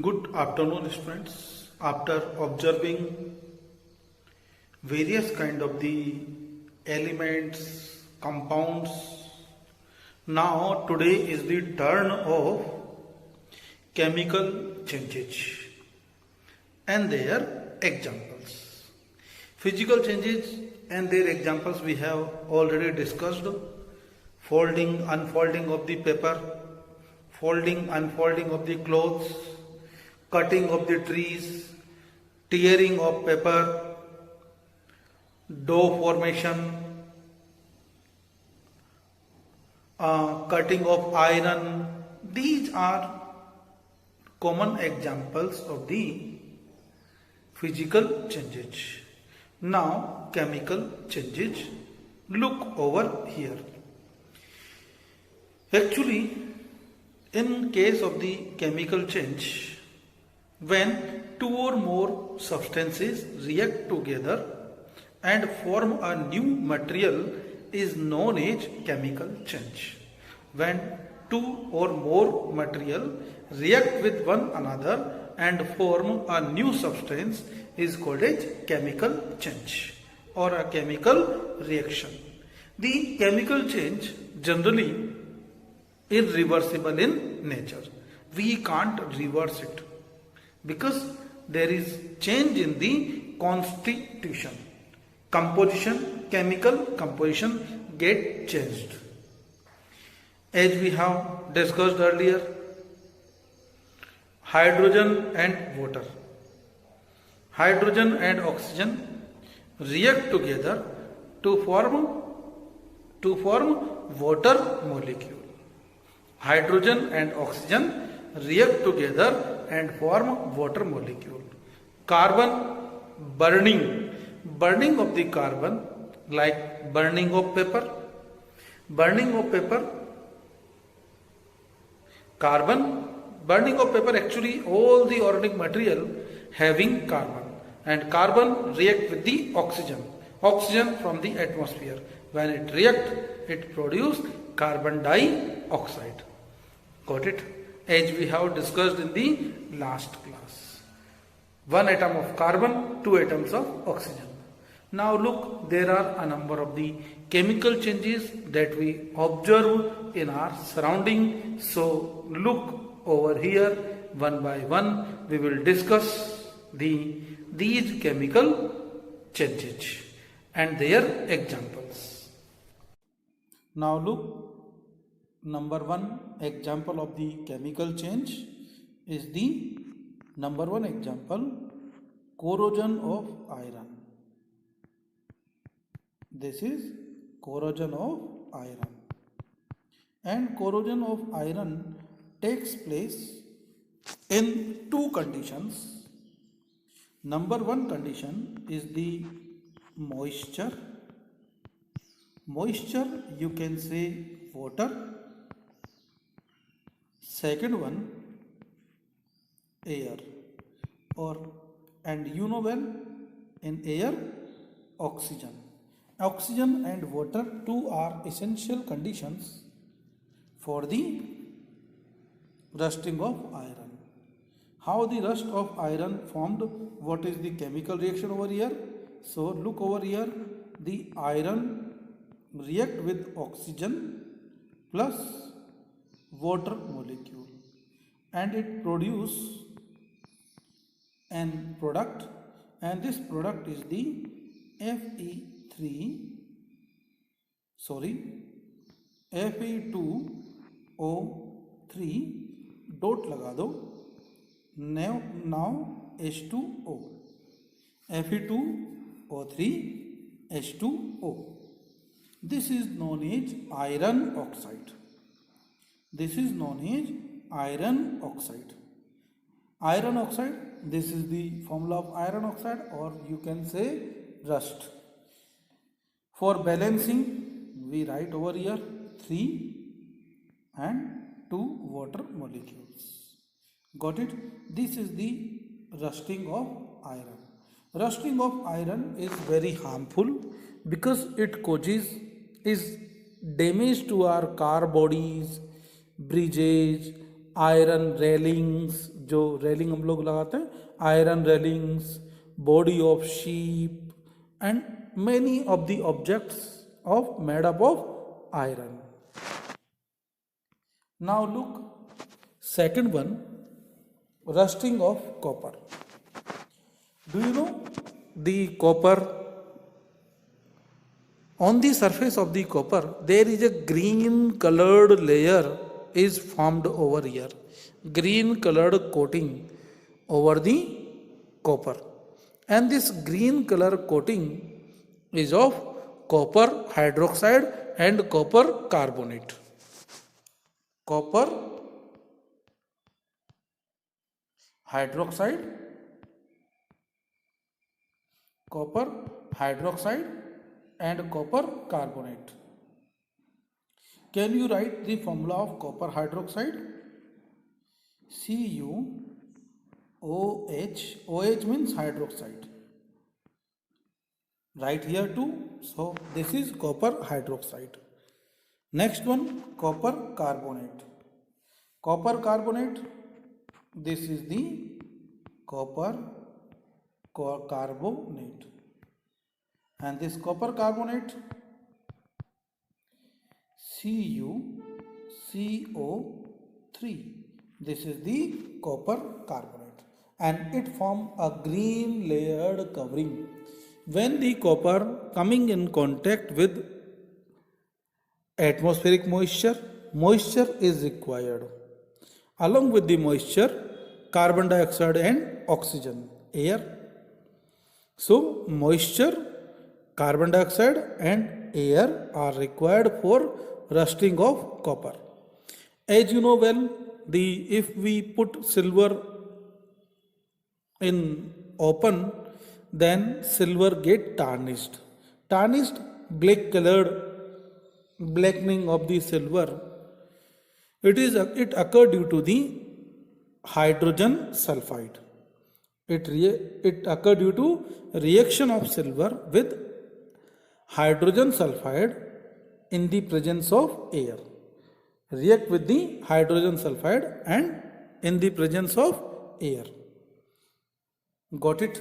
Good afternoon, students. After observing various kind of the elements, compounds, now today is the turn of chemical changes and their examples. Physical changes and their examples we have already discussed. Folding, unfolding of the paper, folding, unfolding of the clothes, cutting of the trees, tearing of paper, dough formation, cutting of iron. These are common examples of the physical changes. Now chemical changes. Look over here. Actually, in case of the chemical change, when two or more substances react together and form a new material is known as chemical change. When two or more material react with one another and form a new substance is called as chemical change or a chemical reaction. The chemical change generally irreversible in nature. We can't reverse it because there is change in the constitution. Composition, chemical composition get changed. As we have discussed earlier, hydrogen and water. Hydrogen and oxygen react together to form water molecule. Hydrogen and oxygen react together and form water molecule. Carbon burning of the carbon, like burning of paper. Burning of paper, actually all the organic material having carbon, and carbon react with the oxygen from the atmosphere. When it react, it produce carbon dioxide. Got it? As we have discussed in the last class. One atom of carbon, two atoms of oxygen. Now look, there are a number of the chemical changes that we observe in our surrounding. So look over here, one by one we will discuss these chemical changes and their examples. Now look, number one example of the chemical change is the number one example, corrosion of iron. This is corrosion of iron. And corrosion of iron takes place in two conditions. Number one condition is the moisture. Moisture, you can say water. Second one, air, and you know well, in air, oxygen. Oxygen and water, two are essential conditions for the rusting of iron. How the rust of iron formed? What is the chemical reaction over here? So look over here, the iron react with oxygen plus water molecule and it produce an product, and this product is the Fe2O3 dot लगा दो. Now H2O, Fe2O3 H2O. This is known as iron oxide. Iron oxide, this is the formula of iron oxide, or you can say rust. For balancing, we write over here 3 and 2 water molecules. Got it? This is the rusting of iron. Rusting of iron is very harmful because it causes damage to our car bodies, bridges, iron railings, जो railing हम लोग लगाते हैं, iron railings, body of sheep and many of the objects of made up of iron. Now look, second one, rusting of copper. Do you know the copper? On the surface of the copper, there is a green colored layer is formed over here. Green colored coating over the copper. And this green color coating is of copper hydroxide and copper carbonate. Copper hydroxide, copper hydroxide and copper carbonate. Can you write the formula of copper hydroxide? CuOH. OH means hydroxide. Right here too. So this is copper hydroxide. Next one, copper carbonate. Copper carbonate, this is the copper carbonate. And this copper carbonate, CuCO3. This is the copper carbonate. And it forms a green layered covering. When the copper coming in contact with atmospheric moisture, moisture is required. Along with the moisture, carbon dioxide and oxygen, air. So moisture, carbon dioxide and air are required for rusting of copper. As you know well, if we put silver in open, then silver get tarnished. Tarnished, black colored, blackening of the silver, it occurred due to the hydrogen sulfide. It occurred due to reaction of silver with hydrogen sulfide in the presence of air. React with the hydrogen sulfide and in the presence of air. Got it?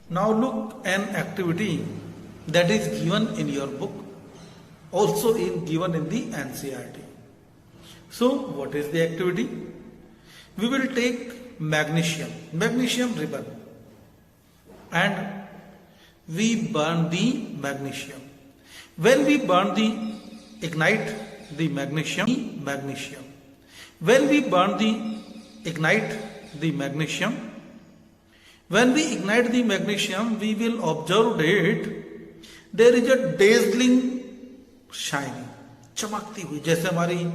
Now look an activity that is given in your book, also given in the NCERT. So what is the activity? We will take magnesium ribbon, and we burn the magnesium. When we ignite the magnesium. When we ignite the magnesium, when we ignite the magnesium, we will observe that there is a dazzling shining, चमकती हुई, जैसे हमारी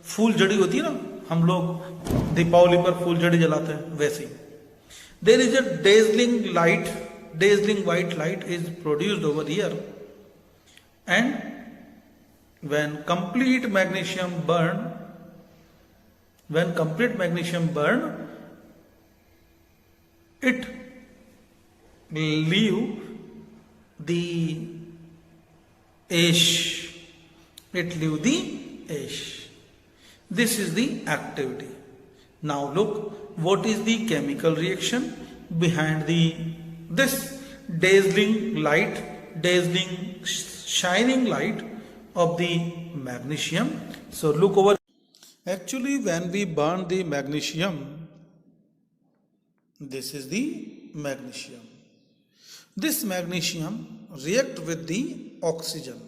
फूल जड़ी होती है ना, हम लोग दीपावली पर फूल जड़ी जलाते हैं, वैसे there is a dazzling white light is produced over here, and when complete magnesium burn, it leave the ash. This is the activity. Now look, what is the chemical reaction behind this dazzling shining light of the magnesium? So look over. Actually, when we burn the magnesium, this is the magnesium. This magnesium react with the oxygen.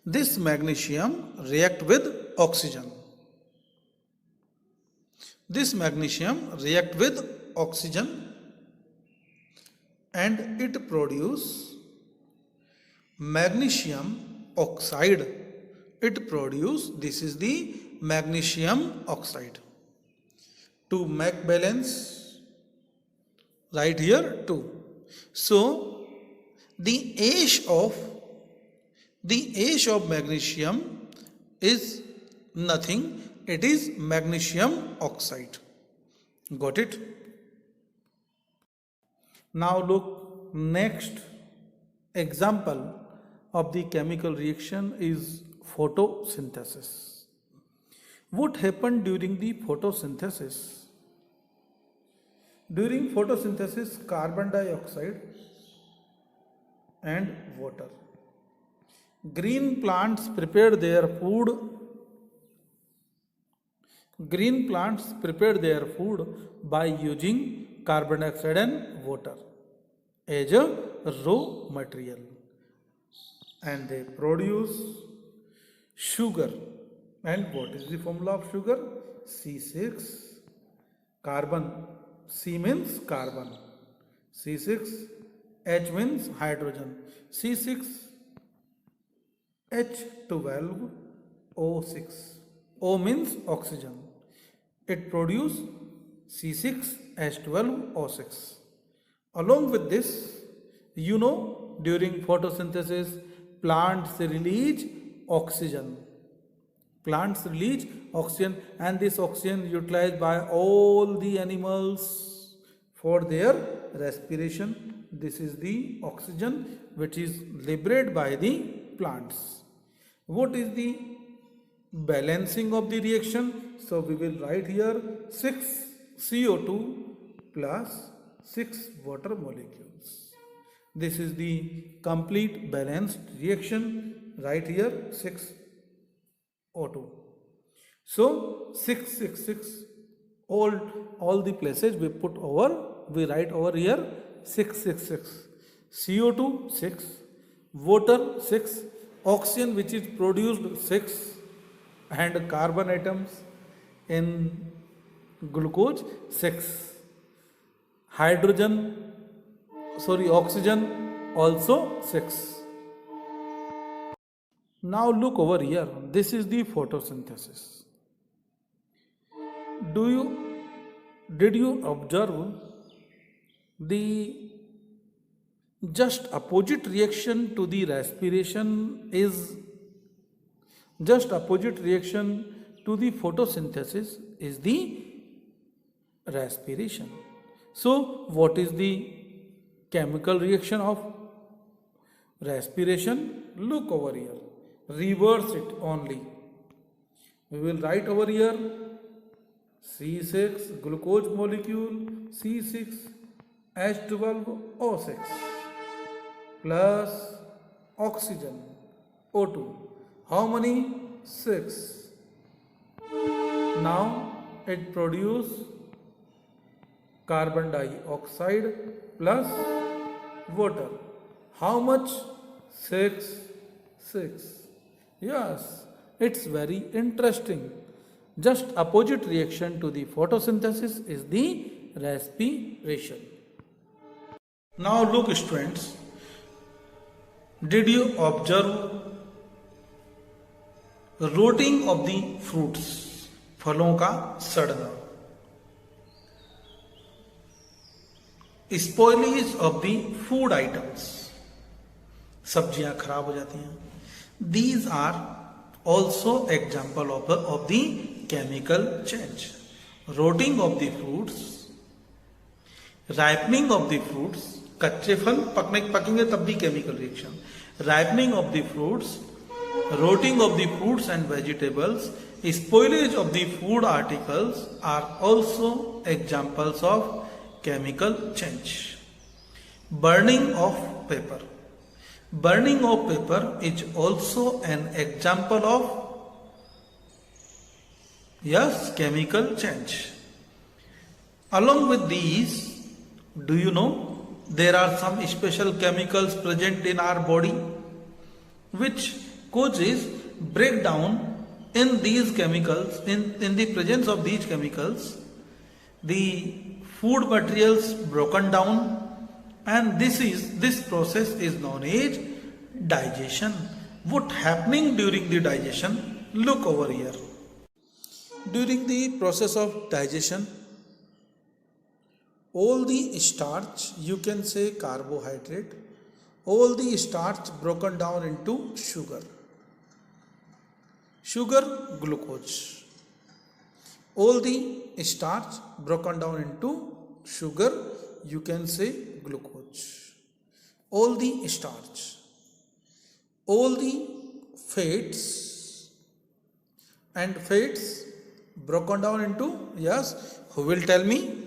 This magnesium react with oxygen. This magnesium react with oxygen and it produce magnesium oxide. This is the magnesium oxide. To make balance, right here too. So the ash of magnesium is nothing, it is magnesium oxide. Got it? Now look, next example of the chemical reaction is photosynthesis. What happened during the photosynthesis? During photosynthesis, carbon dioxide and water. Green plants prepare their food. Green plants prepare their food by using carbon dioxide and water as a raw material, and they produce sugar. And what is the formula of sugar? C6 carbon. C means carbon, C6, H means hydrogen, C6 H12 O6. O means oxygen. It produces C6 H12 O6. Along with this, during photosynthesis, plants release oxygen. Plants release oxygen, and this oxygen utilized by all the animals for their respiration. This is the oxygen which is liberated by the plants. What is the balancing of the reaction? So we will write here 6 CO2 plus 6 water molecules. This is the complete balanced reaction. Write here 6 O2. So 6 6 6, all the places we put over, we write over here 6 6 6. CO2 6, water 6, oxygen which is produced 6, and carbon atoms in glucose 6. Oxygen also 6. Now look over here. This is the photosynthesis. Did you observe the just opposite reaction to the respiration is just opposite reaction to the photosynthesis is the respiration. So what is the chemical reaction of respiration? Look over here. Reverse it only. We will write over here C6 glucose molecule, C6 H12O6 plus oxygen O2. How many? 6. Now it produces carbon dioxide plus water. How much? 6 6. Yes, it's very interesting. Just opposite reaction to the photosynthesis is the respiration. Now look students, did you observe rotting of the fruits? फलों का सड़ना. Spoilage of the food items. सब्जियां खराब हो जाती हैं. These are also example of the chemical change. Rotting of the fruits, ripening of the fruits, कच्चे फल पकेंगे तब भी chemical reaction. Ripening of the fruits, rotting of the fruits and vegetables, spoilage of the food articles are also examples of chemical change. Burning of paper. Burning of paper is also an example of chemical change. Along with these, do you know there are some special chemicals present in our body which causes breakdown in these chemicals. In the presence of these chemicals, the food materials broken down, and this process is known as digestion. What happening during the digestion? Look over here. During the process of digestion, all the starch, you can say carbohydrate, all the starch broken down into sugar, glucose. All the starch broken down into sugar, you can say glucose. All the starch, all the fats, and fats broken down into, yes, who will tell me?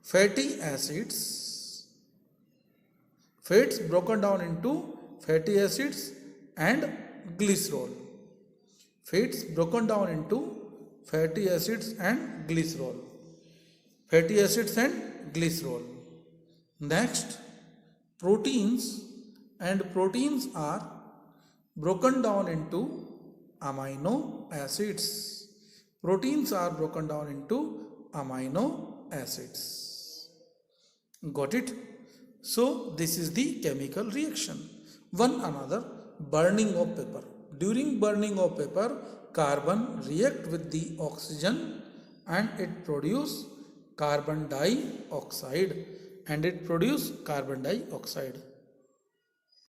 Fatty acids. Fats broken down into fatty acids and glycerol. Fats broken down into fatty acids and glycerol. Fatty acids and glycerol. Next, proteins, and proteins are broken down into amino acids. Proteins are broken down into amino acids. Got it? So this is the chemical reaction. One another, burning of paper. During burning of paper, carbon react with the oxygen and it produce carbon dioxide.